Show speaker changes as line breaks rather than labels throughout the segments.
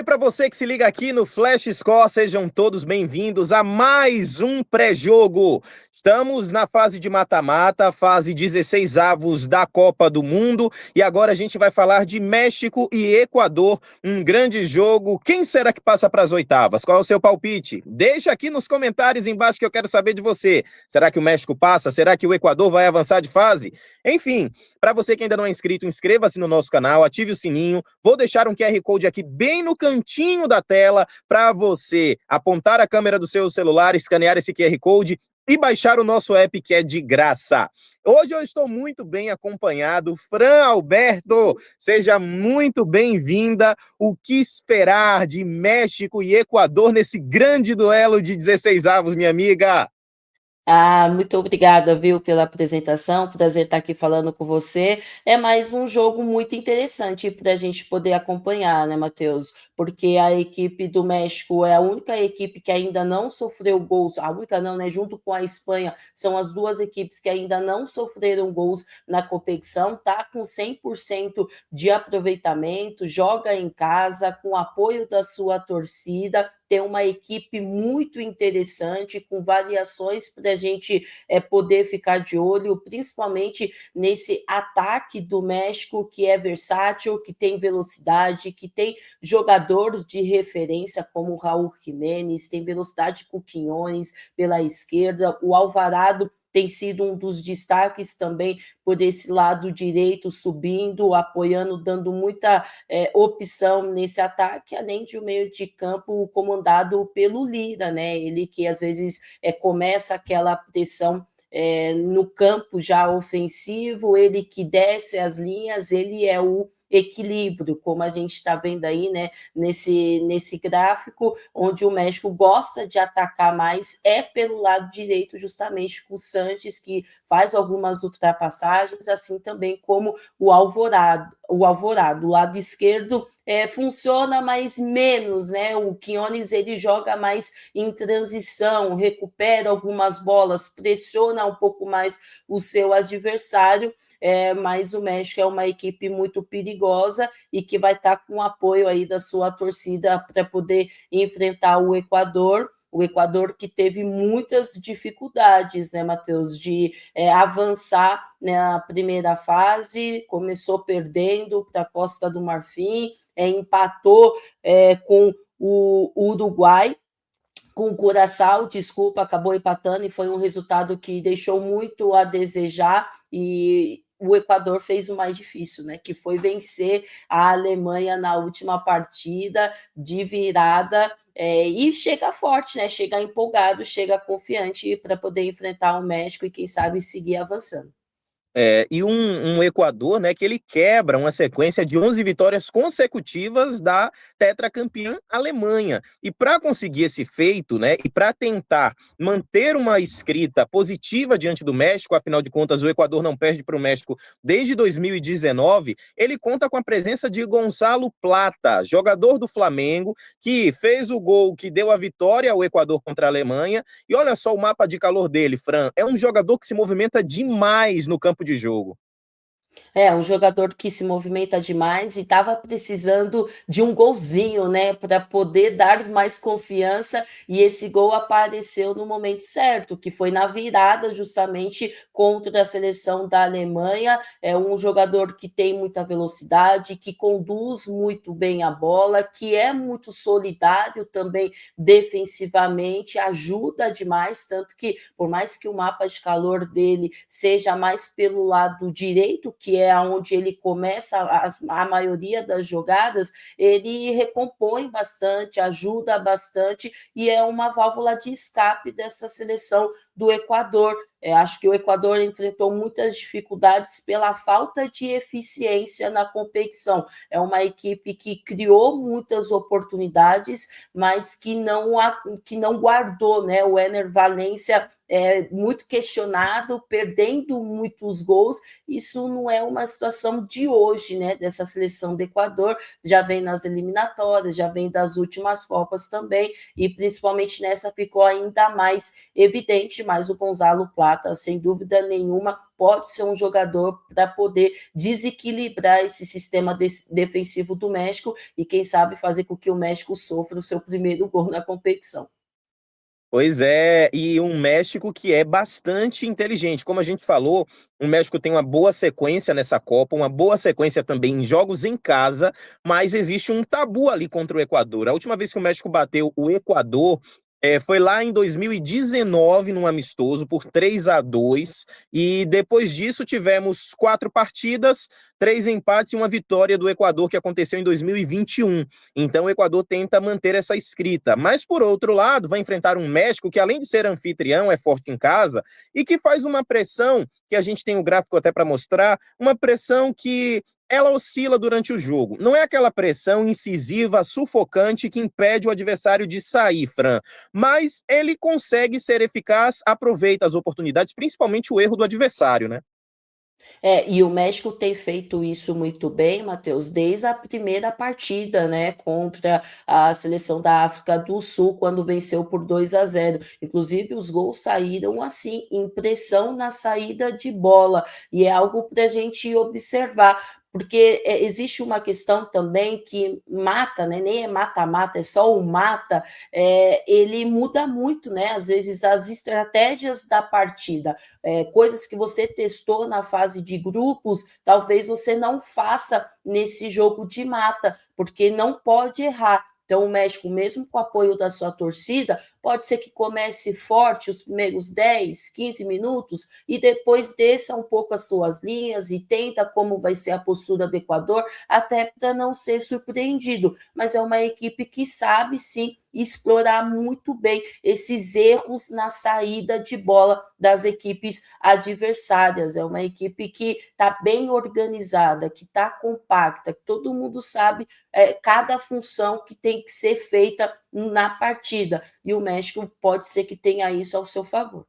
Oi para você que se liga aqui no Flash Score, sejam todos bem-vindos a mais um pré-jogo. Estamos na fase de mata-mata, fase 16avos da Copa do Mundo, e agora a gente vai falar de México e Equador, um grande jogo. Quem será que passa para as oitavas? Qual é o seu palpite? Deixa aqui nos comentários embaixo que eu quero saber de você. Será que o México passa? Será que o Equador vai avançar de fase? Enfim, para você que ainda não é inscrito, inscreva-se no nosso canal, ative o sininho. Vou deixar um QR Code aqui bem no cantinho da tela para você apontar a câmera do seu celular, escanear esse QR Code e baixar o nosso app que é de graça. Hoje eu estou muito bem acompanhado. Fran Alberto, seja muito bem-vinda. O que esperar de México e Equador nesse grande duelo de 16avos, minha amiga?
Muito obrigada, viu, pela apresentação. Prazer estar aqui falando com você. É mais um jogo muito interessante para a gente poder acompanhar, né, Matheus? Porque a equipe do México é a única equipe que ainda não sofreu gols, a única não, né? Junto com a Espanha, são as duas equipes que ainda não sofreram gols na competição. Tá com 100% de aproveitamento, joga em casa, com apoio da sua torcida. Tem uma equipe muito interessante, com variações para a gente poder ficar de olho, principalmente nesse ataque do México, que é versátil, que tem velocidade, que tem jogadores de referência, como o Raul Jiménez, tem velocidade com o Quiñones pela esquerda, o Alvarado tem sido um dos destaques também por esse lado direito, subindo, apoiando, dando muita opção nesse ataque, além de um meio de campo comandado pelo Lira, né? Ele que às vezes começa aquela pressão no campo já ofensivo, ele que desce as linhas, ele é o equilíbrio, como a gente está vendo aí, né, nesse gráfico, onde o México gosta de atacar mais, é pelo lado direito, justamente com o Sanches, que faz algumas ultrapassagens, assim também como o Alvorado. O lado esquerdo funciona mais menos, né? O Quiñones ele joga mais em transição, recupera algumas bolas, pressiona um pouco mais o seu adversário, mas o México é uma equipe muito perigosa e que vai estar com o apoio aí da sua torcida para poder enfrentar o Equador que teve muitas dificuldades, né, Matheus, de avançar na primeira fase, começou perdendo para a Costa do Marfim, empatou com o Uruguai, com o Curaçao, desculpa, acabou empatando e foi um resultado que deixou muito a desejar e o Equador fez o mais difícil, né? Que foi vencer a Alemanha na última partida de virada e chega forte, né? Chega empolgado, chega confiante para poder enfrentar o México e quem sabe seguir avançando.
E um Equador, né, que ele quebra uma sequência de 11 vitórias consecutivas da tetracampeã Alemanha. E para conseguir esse feito, né, e para tentar manter uma escrita positiva diante do México, afinal de contas o Equador não perde para o México desde 2019, ele conta com a presença de Gonzalo Plata, jogador do Flamengo, que fez o gol que deu a vitória ao Equador contra a Alemanha. E olha só o mapa de calor dele, Fran, é um jogador que se movimenta demais no campo de jogo.
É, um jogador que se movimenta demais e estava precisando de um golzinho, né, para poder dar mais confiança, e esse gol apareceu no momento certo, que foi na virada justamente contra a seleção da Alemanha. É um jogador que tem muita velocidade, que conduz muito bem a bola, que é muito solidário também defensivamente, ajuda demais, tanto que por mais que o mapa de calor dele seja mais pelo lado direito, que é onde ele começa a maioria das jogadas, ele recompõe bastante, ajuda bastante e é uma válvula de escape dessa seleção do Equador. Acho que o Equador enfrentou muitas dificuldades pela falta de eficiência na competição. É uma equipe que criou muitas oportunidades, mas que não guardou, né? O Ener Valencia é muito questionado, perdendo muitos gols. Isso não é uma situação de hoje, né? Dessa seleção do Equador, já vem nas eliminatórias, já vem das últimas Copas também, e principalmente nessa ficou ainda mais evidente, mas o Gonzalo Plata Zapata, sem dúvida nenhuma, pode ser um jogador para poder desequilibrar esse sistema defensivo do México e, quem sabe, fazer com que o México sofra o seu primeiro gol na competição.
Pois é, e um México que é bastante inteligente. Como a gente falou, o México tem uma boa sequência nessa Copa, uma boa sequência também em jogos em casa, mas existe um tabu ali contra o Equador. A última vez que o México bateu o Equador foi lá em 2019, num amistoso, por 3-2, e depois disso tivemos 4 partidas, 3 empates e uma vitória do Equador, que aconteceu em 2021. Então o Equador tenta manter essa escrita. Mas, por outro lado, vai enfrentar um México que, além de ser anfitrião, é forte em casa e que faz uma pressão, que a gente tem o gráfico até para mostrar, uma pressão que ela oscila durante o jogo. Não é aquela pressão incisiva, sufocante, que impede o adversário de sair, Fran, mas ele consegue ser eficaz, aproveita as oportunidades, principalmente o erro do adversário, né?
E o México tem feito isso muito bem, Matheus, desde a primeira partida, né, contra a seleção da África do Sul, quando venceu por 2-0. Inclusive, os gols saíram assim, em pressão na saída de bola, e é algo para a gente observar. Porque existe uma questão também que mata, né? Nem é mata-mata, é só o mata, ele muda muito, né? Às vezes as estratégias da partida, coisas que você testou na fase de grupos, talvez você não faça nesse jogo de mata, porque não pode errar. Então, o México, mesmo com o apoio da sua torcida, pode ser que comece forte os primeiros 10, 15 minutos e depois desça um pouco as suas linhas e tenta como vai ser a postura do Equador, até para não ser surpreendido. Mas é uma equipe que sabe, sim, explorar muito bem esses erros na saída de bola das equipes adversárias. É uma equipe que está bem organizada, que está compacta, que todo mundo sabe cada função que tem que ser feita na partida. E o México pode ser que tenha isso ao seu favor.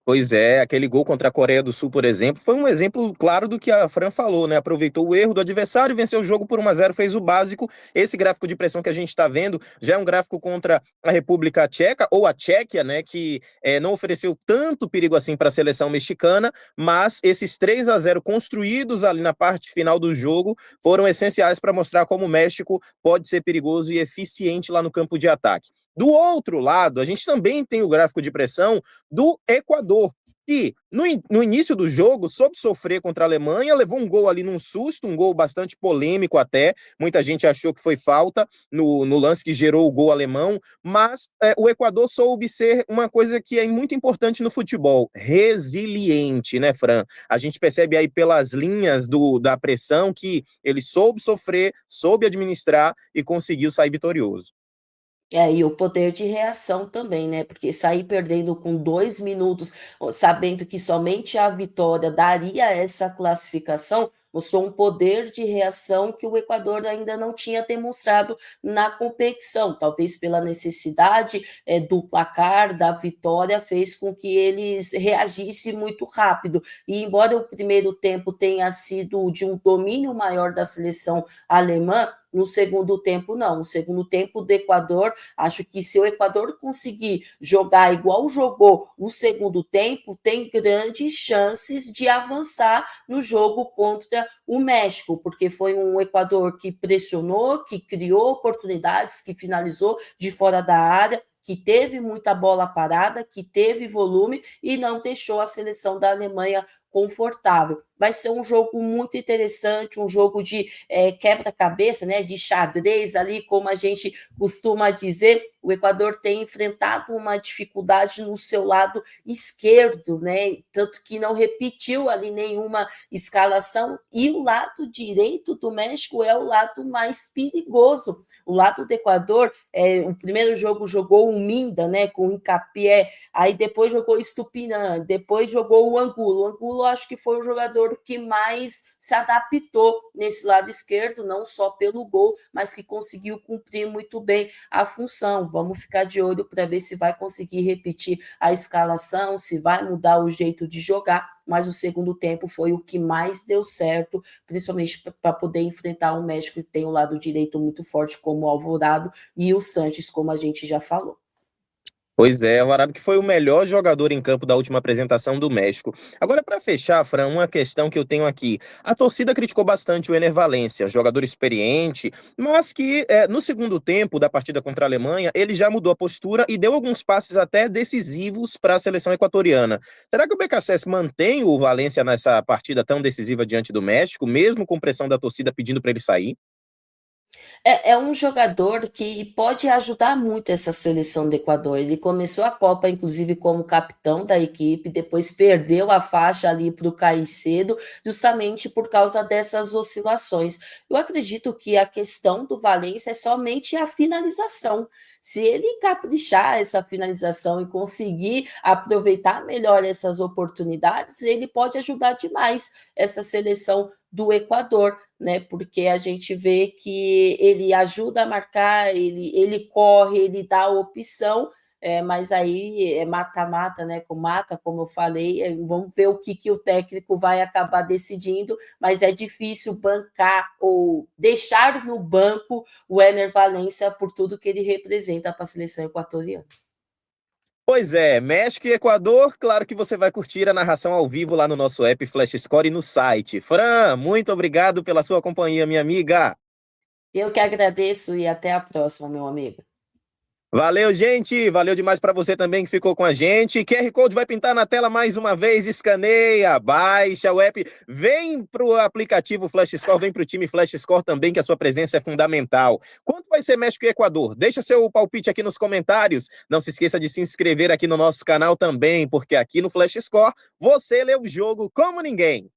Pois é, aquele gol contra a Coreia do Sul, por exemplo, foi um exemplo claro do que a Fran falou, né? Aproveitou o erro do adversário, venceu o jogo por 1-0, fez o básico. Esse gráfico de pressão que a gente está vendo já é um gráfico contra a República Tcheca, ou a Tchequia, né? Que não ofereceu tanto perigo assim para a seleção mexicana, mas esses 3-0 construídos ali na parte final do jogo foram essenciais para mostrar como o México pode ser perigoso e eficiente lá no campo de ataque. Do outro lado, a gente também tem o gráfico de pressão do Equador, que no início do jogo soube sofrer contra a Alemanha, levou um gol ali num susto, um gol bastante polêmico até, muita gente achou que foi falta no lance que gerou o gol alemão, mas o Equador soube ser uma coisa que é muito importante no futebol, resiliente, né, Fran? A gente percebe aí pelas linhas da pressão que ele soube sofrer, soube administrar e conseguiu sair vitorioso.
E o poder de reação também, né? Porque sair perdendo com 2 minutos, sabendo que somente a vitória daria essa classificação, mostrou um poder de reação que o Equador ainda não tinha demonstrado na competição. Talvez pela necessidade do placar, da vitória, fez com que eles reagissem muito rápido. E embora o primeiro tempo tenha sido de um domínio maior da seleção alemã, no segundo tempo, não. No segundo tempo do Equador, acho que se o Equador conseguir jogar igual jogou o segundo tempo, tem grandes chances de avançar no jogo contra o México, porque foi um Equador que pressionou, que criou oportunidades, que finalizou de fora da área, que teve muita bola parada, que teve volume e não deixou a seleção da Alemanha confortável. Vai ser um jogo muito interessante, um jogo de quebra-cabeça, né, de xadrez ali, como a gente costuma dizer. O Equador tem enfrentado uma dificuldade no seu lado esquerdo, né, tanto que não repetiu ali nenhuma escalação, e o lado direito do México é o lado mais perigoso. O lado do Equador, o primeiro jogo jogou o Minda, né, com o Hincapié, aí depois jogou Estupinan, depois jogou o Angulo. O Angulo acho que foi o jogador que mais se adaptou nesse lado esquerdo, não só pelo gol, mas que conseguiu cumprir muito bem a função. Vamos ficar de olho para ver se vai conseguir repetir a escalação, se vai mudar o jeito de jogar, mas o segundo tempo foi o que mais deu certo, principalmente para poder enfrentar o México, que tem o lado direito muito forte como o Alvorado e o Sanches, como a gente já falou.
Pois é, o Arábio que foi o melhor jogador em campo da última apresentação do México. Agora, para fechar, Fran, uma questão que eu tenho aqui. A torcida criticou bastante o Ener Valencia, jogador experiente, mas que no segundo tempo da partida contra a Alemanha, ele já mudou a postura e deu alguns passes até decisivos para a seleção equatoriana. Será que o BKSS mantém o Valencia nessa partida tão decisiva diante do México, mesmo com pressão da torcida pedindo para ele sair?
É um jogador que pode ajudar muito essa seleção do Equador. Ele começou a Copa, inclusive, como capitão da equipe, depois perdeu a faixa ali para o Caicedo, justamente por causa dessas oscilações. Eu acredito que a questão do Valência é somente a finalização. Se ele caprichar essa finalização e conseguir aproveitar melhor essas oportunidades, ele pode ajudar demais essa seleção do Equador, né? Porque a gente vê que ele ajuda a marcar, ele corre, ele dá a opção, mas aí é mata-mata, né? Com mata, como eu falei, vamos ver o que o técnico vai acabar decidindo, mas é difícil bancar ou deixar no banco o Ener Valencia por tudo que ele representa para a seleção equatoriana.
Pois é, México e Equador, claro que você vai curtir a narração ao vivo lá no nosso app Flash Score e no site. Fran, muito obrigado pela sua companhia, minha amiga.
Eu que agradeço e até a próxima, meu amigo.
Valeu, gente. Valeu demais para você também que ficou com a gente. QR Code vai pintar na tela mais uma vez. Escaneia, baixa o app. Vem pro aplicativo Flash Score, vem pro time Flash Score também, que a sua presença é fundamental. Quanto vai ser México e Equador? Deixa seu palpite aqui nos comentários. Não se esqueça de se inscrever aqui no nosso canal também, porque aqui no Flash Score você lê o jogo como ninguém.